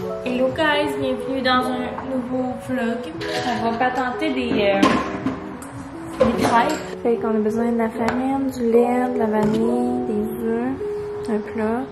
Hello guys, bienvenue dans un nouveau vlog. On va patenter des crêpes. Fait qu'on a besoin de la farine, du lait, de la vanille, des œufs, un plat.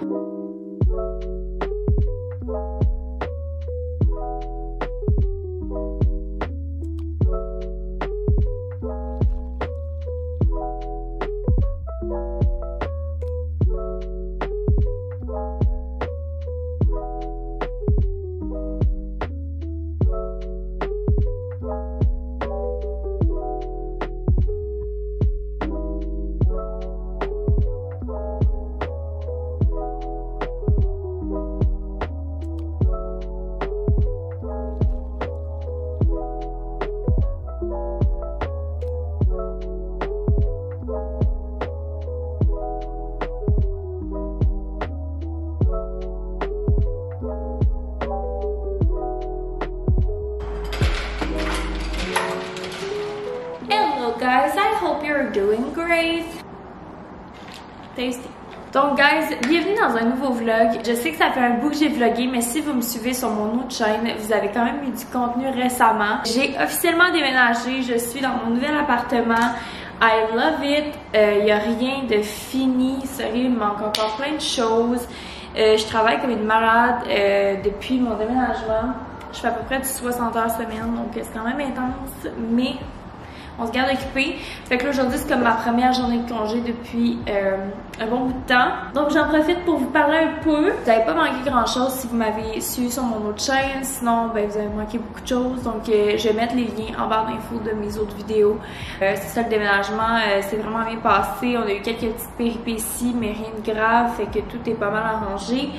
Guys, I hope you're doing great. Tasty. Donc guys, bienvenue dans un nouveau vlog. Je sais que ça fait un bout que j'ai vlogué, mais si vous me suivez sur mon autre chaîne, vous avez quand même eu du contenu récemment. J'ai officiellement déménagé, je suis dans mon nouvel appartement. I love it. Il n'y a rien de fini, sérieux, il me manque encore plein de choses. Je travaille comme une malade depuis mon déménagement. Je fais à peu près du 60 heures semaine, donc c'est quand même intense, mais on se garde occupé. Fait que là, aujourd'hui, c'est comme ma première journée de congé depuis un bon bout de temps. Donc, j'en profite pour vous parler un peu. Vous n'avez pas manqué grand-chose si vous m'avez suivi sur mon autre chaîne. Sinon, ben, vous avez manqué beaucoup de choses. Donc, je vais mettre les liens en barre d'infos de mes autres vidéos. C'est ça, le déménagement, c'est vraiment bien passé. On a eu quelques petites péripéties, mais rien de grave. Fait que tout est pas mal arrangé.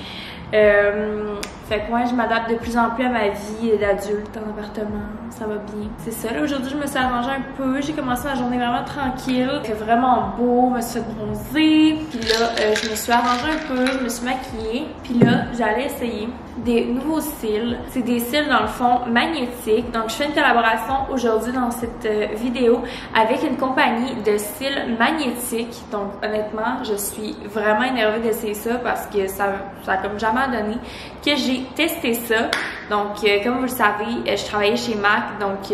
Fait que moi, je m'adapte de plus en plus à ma vie d'adulte en appartement, ça va bien. C'est ça, là, aujourd'hui, je me suis arrangée un peu, j'ai commencé ma journée vraiment tranquille. Il fait vraiment beau, je me suis fait bronzer, puis là, je me suis arrangée un peu, je me suis maquillée, puis là, j'allais essayer des nouveaux cils. C'est des cils, dans le fond, magnétiques. Donc, je fais une collaboration aujourd'hui dans cette vidéo avec une compagnie de cils magnétiques. Donc, honnêtement, je suis vraiment énervée d'essayer ça parce que ça a comme jamais donné que j'ai testé ça. Donc, comme vous le savez, je travaillais chez MAC, donc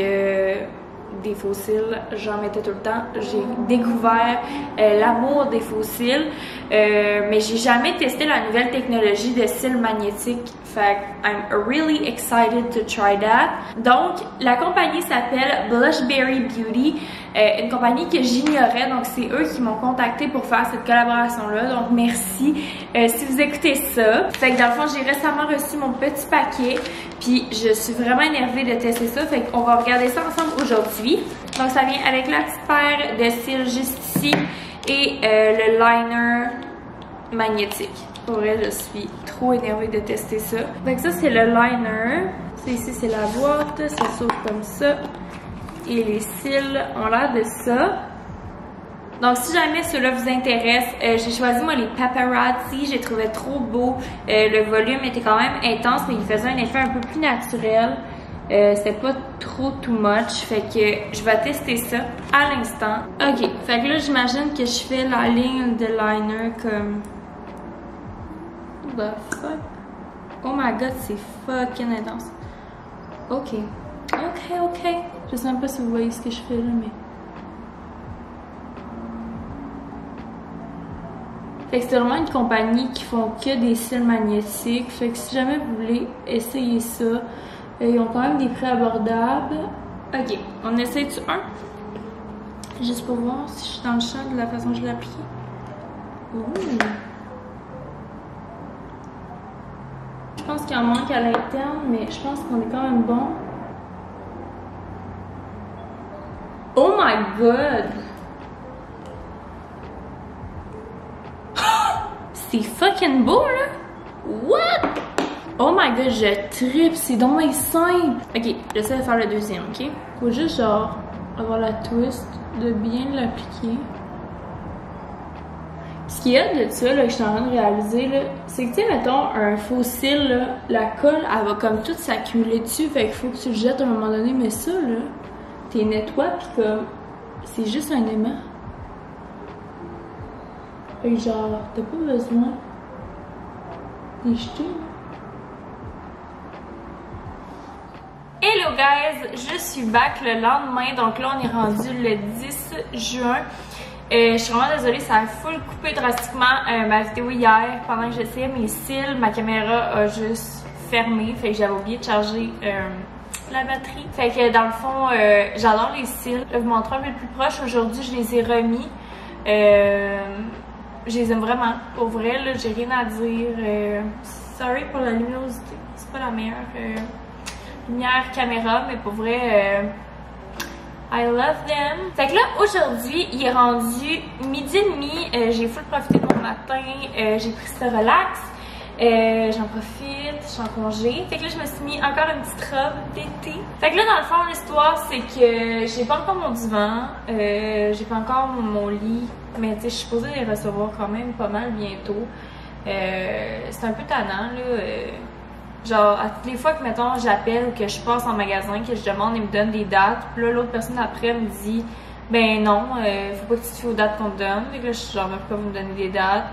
des faux cils, j'en mettais tout le temps. J'ai découvert l'amour des faux cils, mais j'ai jamais testé la nouvelle technologie de cils magnétiques. Fait I'm really excited to try that. Donc, la compagnie s'appelle Blushberry Beauty, une compagnie que j'ignorais. Donc, c'est eux qui m'ont contacté pour faire cette collaboration-là. Donc, merci si vous écoutez ça. Fait que dans le fond, j'ai récemment reçu mon petit paquet. Puis, je suis vraiment énervée de tester ça. Fait qu'on va regarder ça ensemble aujourd'hui. Donc, ça vient avec la petite paire de cils juste ici et le liner magnétique. Pour vrai, je suis trop énervée de tester ça. Donc ça, c'est le liner. Ici, c'est la boîte. Ça s'ouvre comme ça. Et les cils ont l'air de ça. Donc, si jamais ceux-là vous intéresse, j'ai choisi, moi, les paparazzi. J'ai trouvé trop beau. Le volume était quand même intense, mais il faisait un effet un peu plus naturel. C'était pas trop too much. Fait que je vais tester ça à l'instant. OK. Fait que là, j'imagine que je fais la ligne de liner comme... The fuck? Oh my god, c'est fucking intense. Ok. Je sais même pas si vous voyez ce que je fais là, mais... Fait que c'est vraiment une compagnie qui font que des cils magnétiques. Fait que si jamais vous voulez essayer ça, ils ont quand même des prix abordables. Ok, on essaye-tu un? Juste pour voir si je suis dans le champ de la façon que je l'ai appliqué. Je pense qu'il en manque à l'interne, mais je pense qu'on est quand même bon. Oh my god! C'est fucking beau, là! What? Oh my god, je trippe, c'est donc simple! Ok, j'essaie de faire le deuxième, ok? Faut juste genre avoir la twist de bien l'appliquer. Ce qu'il y a de ça, là, que je suis en train de réaliser, là, c'est que, tu sais, mettons, un faux cil, là, la colle, elle va comme toute s'accumuler dessus, fait qu'il faut que tu le jettes à un moment donné, mais ça, là, t'es nettoies, pis comme, c'est juste un aimant. Fait que genre, t'as pas besoin de les jeter, là. Yo guys, je suis back le lendemain, donc là on est rendu le 10 juin. Je suis vraiment désolée, ça a full coupé drastiquement ma vidéo hier pendant que j'essayais mes cils. Ma caméra a juste fermé, fait que j'avais oublié de charger la batterie. Fait que dans le fond, j'adore les cils. Je vais vous montrer un peu plus proche. Aujourd'hui, je les ai remis. Je les aime vraiment. Pour vrai, là, j'ai rien à dire. Sorry pour la luminosité. C'est pas la meilleure lumière caméra, mais pour vrai, I love them. Fait que là, aujourd'hui, il est rendu midi et demi. J'ai full profité de mon matin. J'ai pris ce relax. J'en profite, je suis en congé. Fait que là, je me suis mis encore une petite robe d'été. Fait que là, dans le fond, l'histoire, c'est que j'ai pas encore mon divan. J'ai pas encore mon lit. Mais tu sais, je suis supposée les recevoir quand même pas mal bientôt. C'est un peu tannant, là. Genre, à toutes les fois que, mettons, j'appelle ou que je passe en magasin, que je demande, ils me donnent des dates. Puis là, l'autre personne après me dit, ben non, faut pas que tu te fies aux dates qu'on te donne. Fait que là, je suis genre, pourquoi vous me donnez des dates?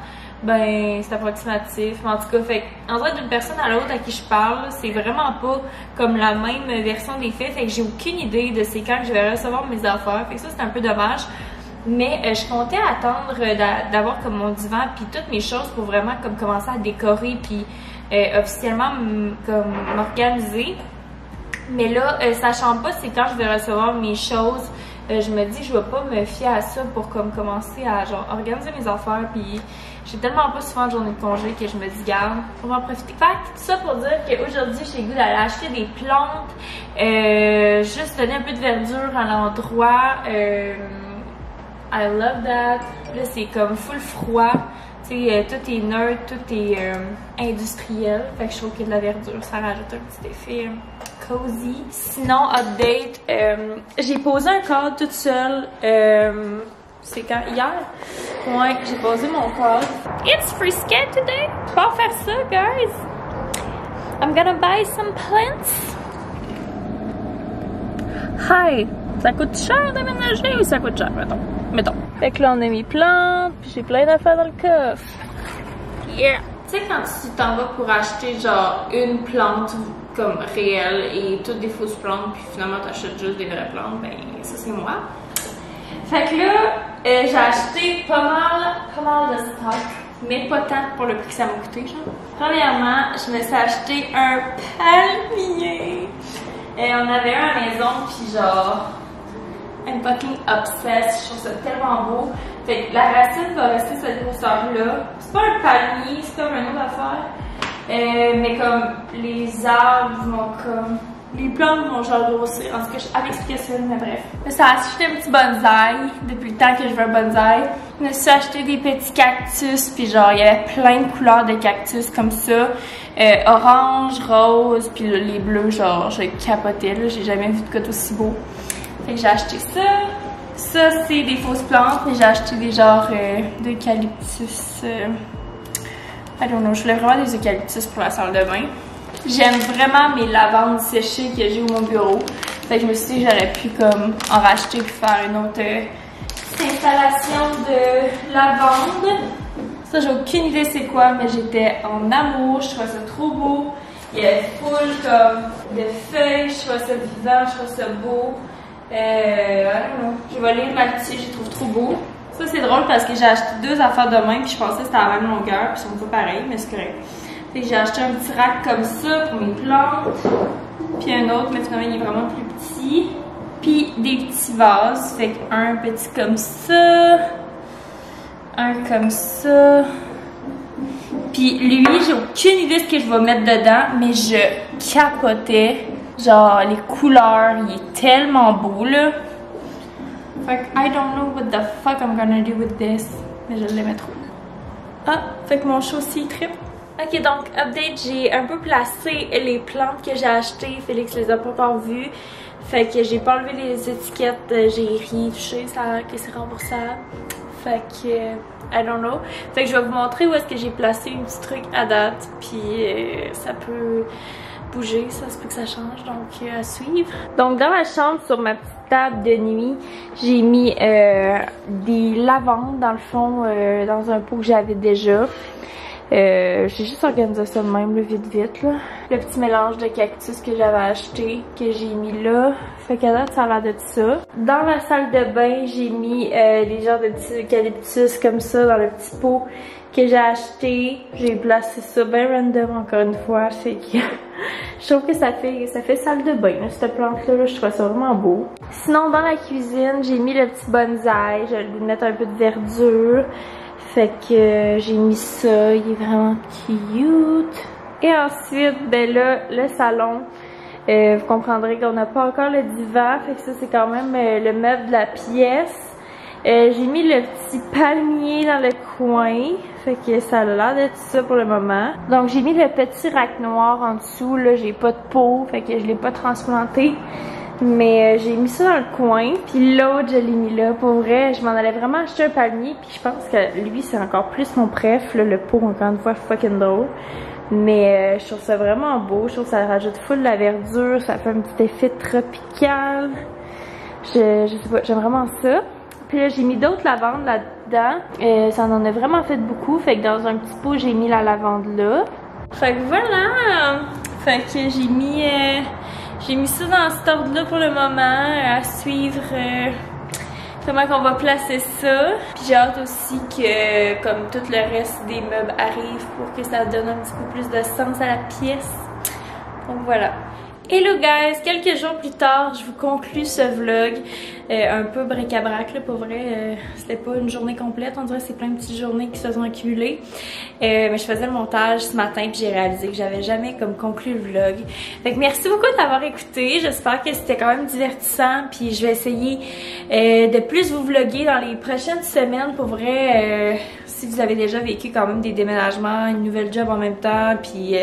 Ben, c'est approximatif. Mais en tout cas, fait en vrai, d'une personne à l'autre à qui je parle, c'est vraiment pas comme la même version des faits. Fait que j'ai aucune idée de c'est quand que je vais recevoir mes affaires. Fait que ça, c'est un peu dommage. Mais je comptais attendre d'avoir comme mon divan puis toutes mes choses pour vraiment comme commencer à décorer puis officiellement comme m'organiser. Mais là, sachant pas c'est quand je vais recevoir mes choses, je me dis je vais pas me fier à ça pour comme commencer à genre organiser mes affaires. Puis j'ai tellement pas souvent de journée de congé que je me dis garde, on va en profiter. Fait que tout ça pour dire qu'aujourd'hui j'ai le goût d'aller acheter des plantes, juste donner un peu de verdure à l'endroit. I love that. Là, c'est comme full froid. Tu sais, tout est neutre, tout est industriel. Fait que je trouve que de la verdure, ça rajoute un petit effet cozy. Sinon, update, j'ai posé un cadre toute seule. C'est quand? Hier? Ouais, j'ai posé mon cadre. It's frisky today. Je vais pas faire ça, guys. I'm gonna buy some plants. Hi! Ça coûte cher d'aménager ou ça coûte cher, mettons. Fait que là, on a mis plantes, puis j'ai plein d'affaires dans le coffre. Yeah! Tu sais, quand tu t'en vas pour acheter, genre, une plante comme réelle et toutes des fausses plantes, puis finalement, t'achètes juste des vraies plantes, ben, ça, c'est moi. Fait que là, j'ai acheté pas mal de stock, mais pas tant pour le prix que ça m'a coûté, genre. Premièrement, je me suis acheté un palmier. On avait un à la maison, puis genre, I'm fucking obsessed, je trouve ça tellement beau. Fait que la racine va rester cette grosseur-là. C'est pas un palmier, c'est comme une autre affaire. Mais comme les arbres vont comme... Les plantes vont genre grossir. En tout cas, je suis à l'explication, mais bref. Ça a acheté un petit bonsaï depuis le temps que je veux un bonsaï. Je me suis acheté des petits cactus, puis genre, il y avait plein de couleurs de cactus comme ça. Orange, rose, puis les bleus, genre, j'ai capoté, là. J'ai jamais vu de côte aussi beau. Fait que j'ai acheté ça. Ça, c'est des fausses plantes, mais j'ai acheté des genres d'eucalyptus. I don't know, je voulais vraiment des eucalyptus pour la salle de bain. J'aime vraiment mes lavandes séchées que j'ai au mon bureau. Fait que je me suis dit que j'aurais pu comme en racheter puis faire une autre installation de lavande. Ça, j'ai aucune idée c'est quoi, mais j'étais en amour. Je trouvais ça trop beau. Il y a full comme de feuilles. Je trouvais ça vivant, je trouvais ça beau. I don't know. Je vais lire là-dessus, je les trouve trop beau. Ça, c'est drôle parce que j'ai acheté deux affaires de même puis je pensais que c'était à la même longueur puis ils sont pas pareils, mais c'est correct. Fait que j'ai acheté un petit rack comme ça pour mes plantes. Puis un autre, mais finalement il est vraiment plus petit. Puis des petits vases. Fait qu'un petit comme ça. Un comme ça. Puis lui, j'ai aucune idée de ce que je vais mettre dedans, mais je capotais. Genre les couleurs, il est tellement beau là. Fait que I don't know what the fuck I'm gonna do with this. Mais je l'aimais trop. Ah, fait que mon chat aussi trip. Ok, donc, update, j'ai un peu placé les plantes que j'ai achetées. Félix les a pas encore vues. Fait que j'ai pas enlevé les étiquettes, j'ai rien touché, ça a l'air que c'est remboursable. Fait que, I don't know. Fait que je vais vous montrer où est-ce que j'ai placé un petit truc à date. Puis ça peut bouger, ça se peut que ça change, donc à suivre. Donc dans ma chambre, sur ma petite table de nuit, j'ai mis des lavandes dans le fond, dans un pot que j'avais déjà. J'ai juste organisé ça de même, là, vite vite, là. Le petit mélange de cactus que j'avais acheté, que j'ai mis là. Fait qu'à date, ça a l'air de ça. Dans la salle de bain, j'ai mis les genres de petits eucalyptus comme ça dans le petit pot que j'ai acheté. J'ai placé ça bien random encore une fois. Fait que je trouve que ça fait salle de bain, là, cette plante-là. Je trouve ça vraiment beau. Sinon, dans la cuisine, j'ai mis le petit bonsaï. Je vais lui mettre un peu de verdure. Fait que j'ai mis ça. Il est vraiment cute. Et ensuite, ben là, le salon. Vous comprendrez qu'on n'a pas encore le divan. Fait que ça, c'est quand même le meuble de la pièce. J'ai mis le petit palmier dans le coin. Fait que ça a l'air d'être ça pour le moment. Donc j'ai mis le petit rack noir en dessous. Là, j'ai pas de pot. Fait que je l'ai pas transplanté. Mais j'ai mis ça dans le coin. Puis l'autre, je l'ai mis là. Pour vrai, je m'en allais vraiment acheter un palmier. Puis je pense que lui, c'est encore plus mon préf. Là, le pot, encore une fois, fucking drôle. Mais je trouve ça vraiment beau. Je trouve que ça rajoute full la verdure. Ça fait un petit effet tropical. Je sais pas, j'aime vraiment ça. Puis là, j'ai mis d'autres lavandes là-dedans. Ça en a vraiment fait beaucoup. Fait que dans un petit pot, j'ai mis la lavande là. Fait que voilà. Fait que j'ai mis ça dans cet ordre-là pour le moment. À suivre comment qu'on va placer ça. Puis j'ai hâte aussi que, comme tout le reste des meubles arrive pour que ça donne un petit peu plus de sens à la pièce. Donc voilà. Hello guys, quelques jours plus tard, je vous conclue ce vlog un peu bric-à-brac, là, pour vrai, c'était pas une journée complète, on dirait que c'est plein de petites journées qui se sont accumulées, mais je faisais le montage ce matin puis j'ai réalisé que j'avais jamais comme conclu le vlog. Fait que merci beaucoup d'avoir écouté, j'espère que c'était quand même divertissant puis je vais essayer de plus vous vlogger dans les prochaines semaines, pour vrai, si vous avez déjà vécu quand même des déménagements, une nouvelle job en même temps, puis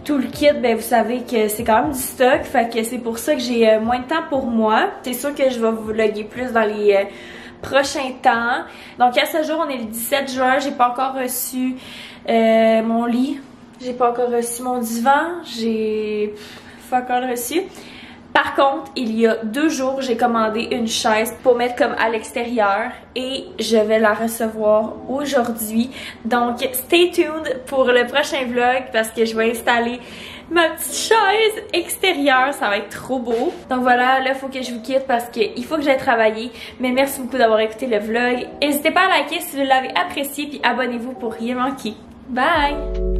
tout le kit, ben vous savez que c'est quand même du stock, fait que c'est pour ça que j'ai moins de temps pour moi. C'est sûr que je vais vous vlogger plus dans les prochains temps. Donc à ce jour, on est le 17 juin, j'ai pas encore reçu mon lit, j'ai pas encore reçu mon divan, j'ai pas encore reçu. Par contre, il y a 2 jours, j'ai commandé une chaise pour mettre comme à l'extérieur et je vais la recevoir aujourd'hui. Donc, stay tuned pour le prochain vlog parce que je vais installer ma petite chaise extérieure. Ça va être trop beau. Donc voilà, là, il faut que je vous quitte parce qu'il faut que j'aille travailler. Mais merci beaucoup d'avoir écouté le vlog. N'hésitez pas à liker si vous l'avez apprécié puis abonnez-vous pour rien manquer. Bye!